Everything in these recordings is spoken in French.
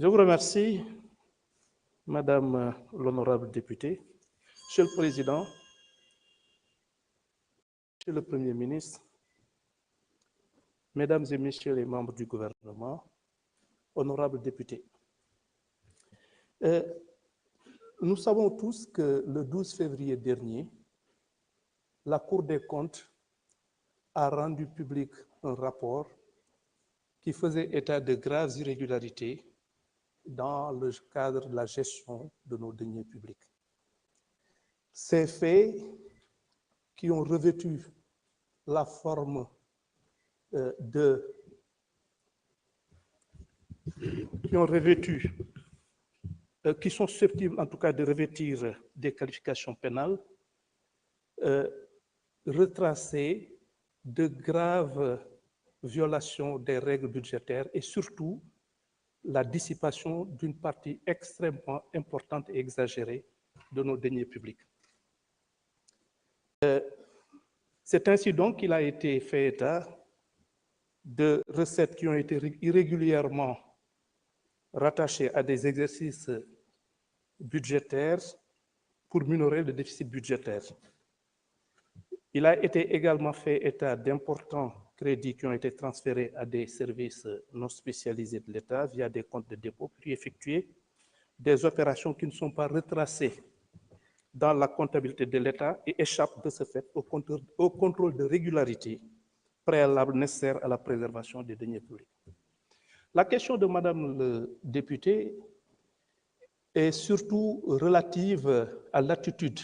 Je vous remercie, Madame l'honorable députée, Monsieur le Président, Monsieur le Premier ministre, Mesdames et Messieurs les membres du gouvernement, honorables députés. Nous savons tous que le 12 février dernier, la Cour des comptes a rendu public un rapport qui faisait état de graves irrégularités dans le cadre de la gestion de nos deniers publics. Ces faits qui ont revêtu la forme qui sont susceptibles en tout cas de revêtir des qualifications pénales, retracer de graves violations des règles budgétaires et surtout la dissipation d'une partie extrêmement importante et exagérée de nos deniers publics. C'est ainsi donc qu'il a été fait état de recettes qui ont été irrégulièrement rattachées à des exercices budgétaires pour minorer le déficit budgétaire. Il a été également fait état d'importants crédits qui ont été transférés à des services non spécialisés de l'État via des comptes de dépôt, puis effectuer des opérations qui ne sont pas retracées dans la comptabilité de l'État et échappent de ce fait au contrôle de régularité préalable nécessaire à la préservation des deniers publics. La question de Madame le député est surtout relative à l'attitude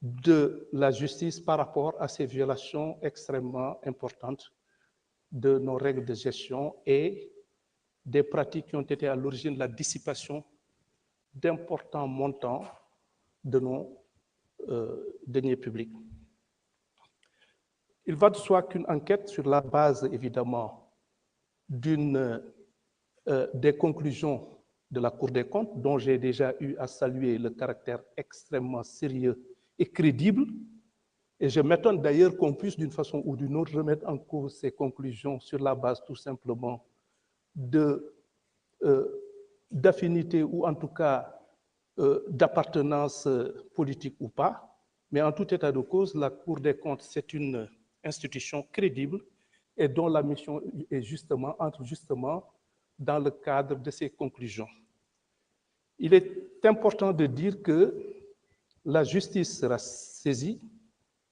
de la justice par rapport à ces violations extrêmement importantes de nos règles de gestion et des pratiques qui ont été à l'origine de la dissipation d'importants montants de nos deniers publics. Il va de soi qu'une enquête sur la base, évidemment, des conclusions de la Cour des comptes, dont j'ai déjà eu à saluer le caractère extrêmement sérieux et crédible, et je m'étonne d'ailleurs qu'on puisse d'une façon ou d'une autre remettre en cause ces conclusions sur la base tout simplement d'affinité ou en tout cas d'appartenance politique ou pas, mais en tout état de cause, la Cour des comptes, c'est une institution crédible et dont la mission entre justement dans le cadre de ces conclusions. Il est important de dire que la justice sera saisie,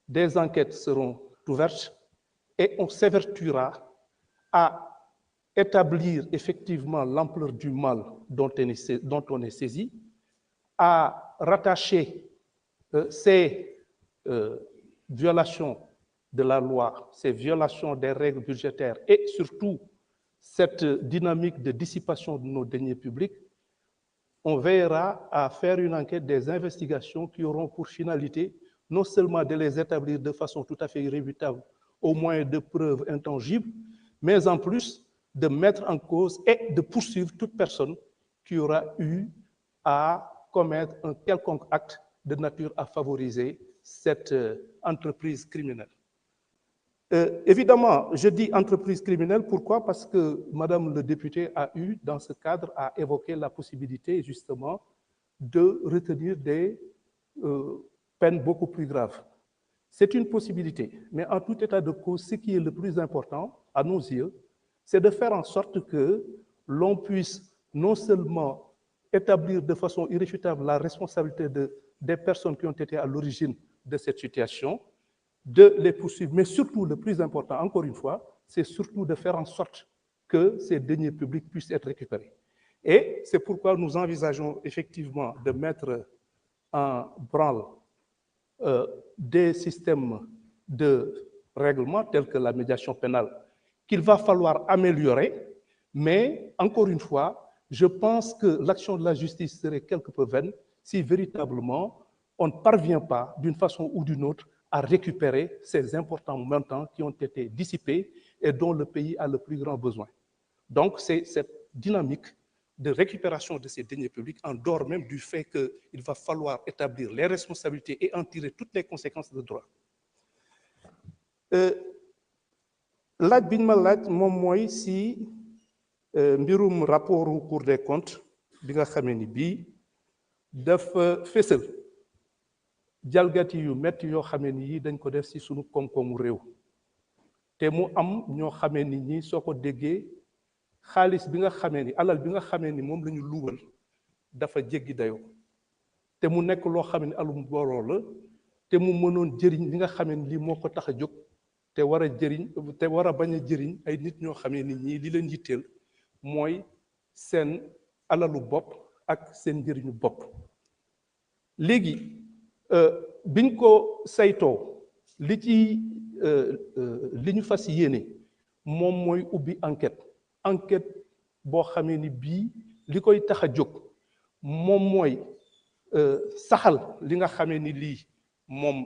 des enquêtes seront ouvertes et on s'évertuera à établir effectivement l'ampleur du mal dont on est saisi, à rattacher ces violations de la loi, ces violations des règles budgétaires et surtout cette dynamique de dissipation de nos deniers publics. On veillera à faire une enquête, des investigations qui auront pour finalité non seulement de les établir de façon tout à fait irréfutable au moyen de preuves intangibles, mais en plus de mettre en cause et de poursuivre toute personne qui aura eu à commettre un quelconque acte de nature à favoriser cette entreprise criminelle. Évidemment, je dis entreprise criminelle, pourquoi? Parce que Madame le député a eu, dans ce cadre, à évoquer la possibilité, justement, de retenir des peines beaucoup plus graves. C'est une possibilité, mais en tout état de cause, ce qui est le plus important, à nos yeux, c'est de faire en sorte que l'on puisse non seulement établir de façon irréfutable la responsabilité des personnes qui ont été à l'origine de cette situation, de les poursuivre, mais surtout, le plus important, encore une fois, c'est surtout de faire en sorte que ces deniers publics puissent être récupérés. Et c'est pourquoi nous envisageons effectivement de mettre en branle des systèmes de règlement tels que la médiation pénale qu'il va falloir améliorer, mais encore une fois, je pense que l'action de la justice serait quelque peu vaine si véritablement on ne parvient pas d'une façon ou d'une autre à récupérer ces importants montants qui ont été dissipés et dont le pays a le plus grand besoin. Donc c'est cette dynamique de récupération de ces deniers publics en dehors même du fait qu'il va falloir établir les responsabilités et en tirer toutes les conséquences de droit. Laaj bi ñu ma laaj moom mooy si mbirum rapportu Cour des comptes bi nga xamee ni bii dafa fésal jalgati yu metti yoo xamee ni yi dañ ko def ci sunu koom-koomu réew te mu am ñoo xamee ni ñi soo ko déggee xaalis bi nga xamee ni alal bi nga xamee ni moom la ñu luubal dafa jéggi dayoo te mu nekk loo xamee ni alum booloo la te mu mënoon jëriñ li nga xamee ni lii moo ko tax a jóg te war a jëriñ te war a bañ a jëriñ ay nit ñoo xamee ni ñii li leen yitteel mooy seen alalu bopp ak seen njëriñu bopp. léegi biñ ko saytoo li ci li ñu fas yéene moom mooy ubbi enquête boo xamee ni bii li koy tax a jóg moom mooy saxal li nga xamee ni lii moom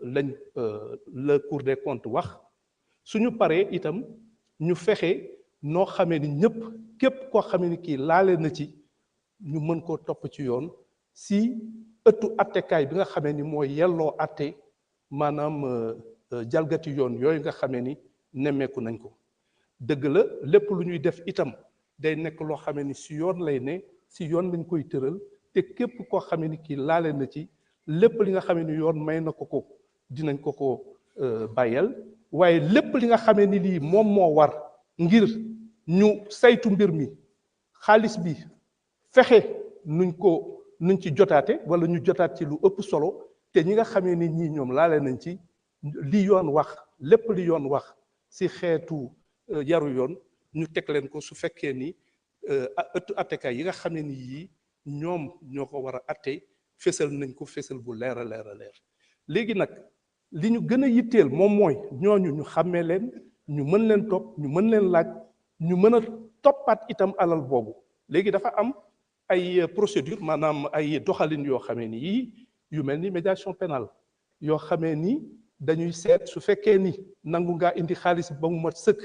lañ la Cour des comptes wax suñu paree itam ñu fexe noo xamee ni ñëpp képp koo xamee ni kii laale na ci ñu mën koo topp ci yoon si ëttu attekaay bi nga xamee ni mooy yelloo atte maanaam jalgati yoon yooyu nga xamee ni nemmeeku nañ ko. dëgg la lépp lu ñuy def itam day nekk loo xamee ni si yoon lay ne si yoon lañ koy tëral te képp koo xamee ni kii laale na ci lépp li nga xamee ni yoon may na ko dinañ ko bàyyeel waaye lépp li nga xamee ni lii moom moo war ngir ñu saytu mbir mi xaalis bi fexe nuñ ci jotaate wala ñu jotaat ci lu ëpp solo te ñi nga xamee ni ñii ñoom laale nañ ci li yoon wax lépp li yoon wax si xeetu yaru yoon ñu teg leen ko su fekkee ni ëttu attekaay yi nga xamee ni yii ñoom ñoo ko war a atte fésal nañ ko fésal bu leer a leer a leer. léegi nag li ñu gën a yitteel moom mooy ñooñu ñu xàmmee leen ñu mën leen topp ñu mën leen laaj ñu mën a toppaat itam alal boobu. léegi dafa am ay procédure maanaam ay doxalin yoo xamee ni yii yu mel ni médiation pénale yoo xamee ni dañuy seet su fekkee ni nangu ngaa indi xaalis ba mu mat sëkk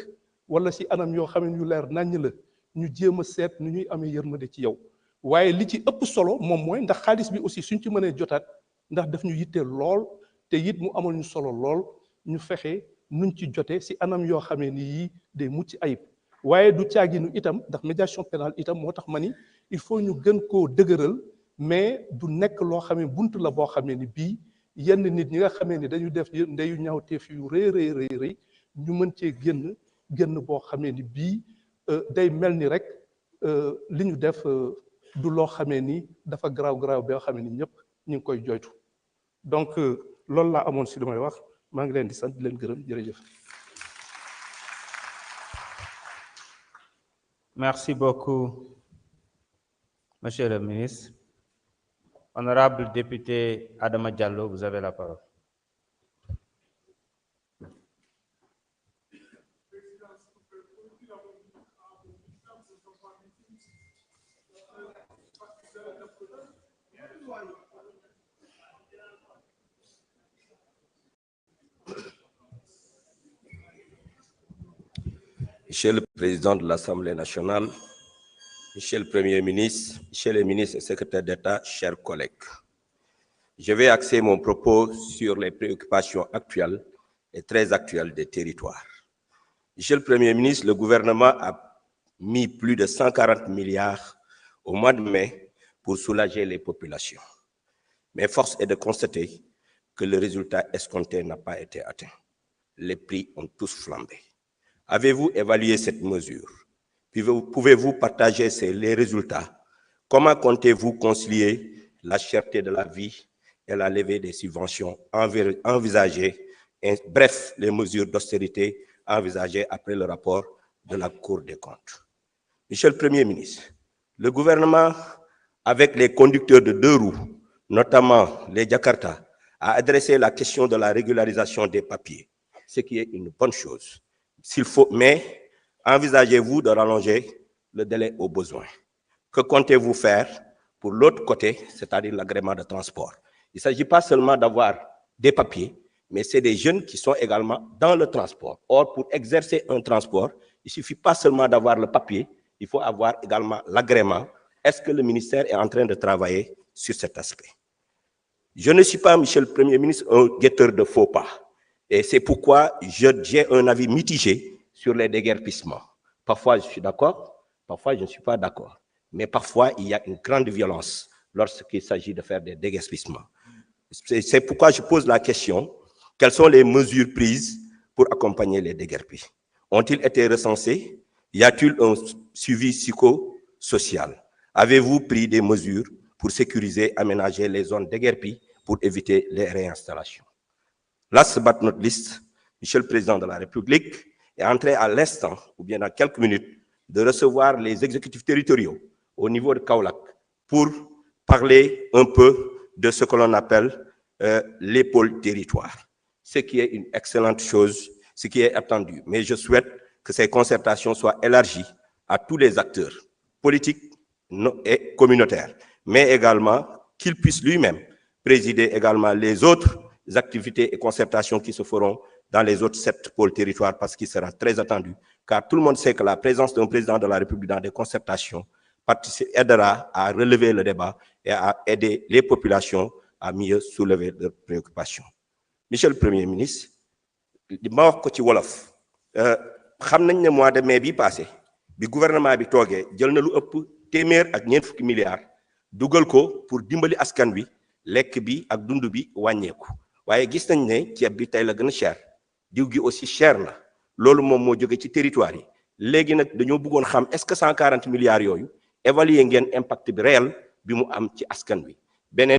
wala si anam yoo xamee ni yu leer naññ la ñu jéem a seet nu ñuy amee yërmande ci yow. waaye li ci ëpp solo moom mooy ndax xaalis bi aussi suñ ci mënee jotaat ndax daf ñu yitteel lool te it mu amal ñu solo lool ñu fexe nuñ ci jote si anam yoo xamee ni yii day mucc ayib. waaye du caaginu itam ndax médiation pénale itam moo tax ma ni il faut ñu gën koo dëgëral mais du nekk loo xamee bunt la boo xamee ni bii yenn nit ñi nga xamee ni dañu def ndeyu ñaawteef yu rëy ñu mën cee génn boo xamee ni bii day mel ni rek li ñu def du loo xamee ni dafa garaaw boo xamee ni ñëpp ñu ngi koy joytu. donc loolu laa amoon si li may wax maa ngi leen di sant di leen gërëm jërëjëf. Merci beaucoup, Monsieur le ministre. Honorable député Adama Diallo, vous avez la parole. Monsieur le Président de l'Assemblée nationale, Monsieur le Premier ministre, Monsieur le ministre et secrétaire d'État, chers collègues, je vais axer mon propos sur les préoccupations actuelles et très actuelles des territoires. Monsieur le Premier ministre, le gouvernement a mis plus de 140 milliards au mois de mai pour soulager les populations. Mais force est de constater que le résultat escompté n'a pas été atteint. Les prix ont tous flambé. Avez-vous évalué cette mesure? Pouvez-vous partager les résultats? Comment comptez-vous concilier la cherté de la vie et la levée des subventions envisagées, bref, les mesures d'austérité envisagées après le rapport de la Cour des comptes? Monsieur le Premier ministre, le gouvernement, avec les conducteurs de deux roues, notamment les Jakarta, a adressé la question de la régularisation des papiers, ce qui est une bonne chose. Mais envisagez-vous de rallonger le délai au besoin? Que comptez-vous faire pour l'autre côté, c'est-à-dire l'agrément de transport? Il ne s'agit pas seulement d'avoir des papiers, mais c'est des jeunes qui sont également dans le transport. Or, pour exercer un transport, il ne suffit pas seulement d'avoir le papier, il faut avoir également l'agrément. Est-ce que le ministère est en train de travailler sur cet aspect? Je ne suis pas, Monsieur le Premier ministre, un guetteur de faux pas. Et c'est pourquoi j'ai un avis mitigé sur les déguerpissements. Parfois, je suis d'accord, Parfois, je ne suis pas d'accord. Mais parfois, il y a une grande violence lorsqu'il s'agit de faire des déguerpissements. C'est pourquoi je pose la question, quelles sont les mesures prises pour accompagner les déguerpis? Ont-ils été recensés? Y a-t-il un suivi psychosocial? Avez-vous pris des mesures pour sécuriser, aménager les zones déguerpies pour éviter les réinstallations? Last but not least, Monsieur le Président de la République est en train à l'instant, ou bien dans quelques minutes, de recevoir les exécutifs territoriaux au niveau de Kaolack pour parler un peu de ce que l'on appelle les pôles territoires, ce qui est une excellente chose, ce qui est attendu. Mais je souhaite que ces concertations soient élargies à tous les acteurs politiques et communautaires, mais également qu'il puisse lui-même présider également les autres activités et concertations qui se feront dans les autres 7 pôles territoires, parce qu'il sera très attendu, car tout le monde sait que la présence d'un président de la République dans des concertations aidera à relever le débat et à aider les populations à mieux soulever leurs préoccupations. Monsieur le Premier ministre, ma wax ko ci wolof xam nañ ne mois de mai bi passé bi gouvernement bi toogee jël na lu ëpp téeméer ak ñeent fukki milliards dugal ko pour dimbali askan wi lekk bi ak dund bi wàññeeku waaye gis nañ ne ceeb bi tey la gën a cher diw gi aussi cher na loolu moom moo jóge ci territoire yi léegi nag dañoo bëggoon xam est-ce que 140 milliards yooyu évaluer ngeen impact bi réel bi mu am ci askan wi beneen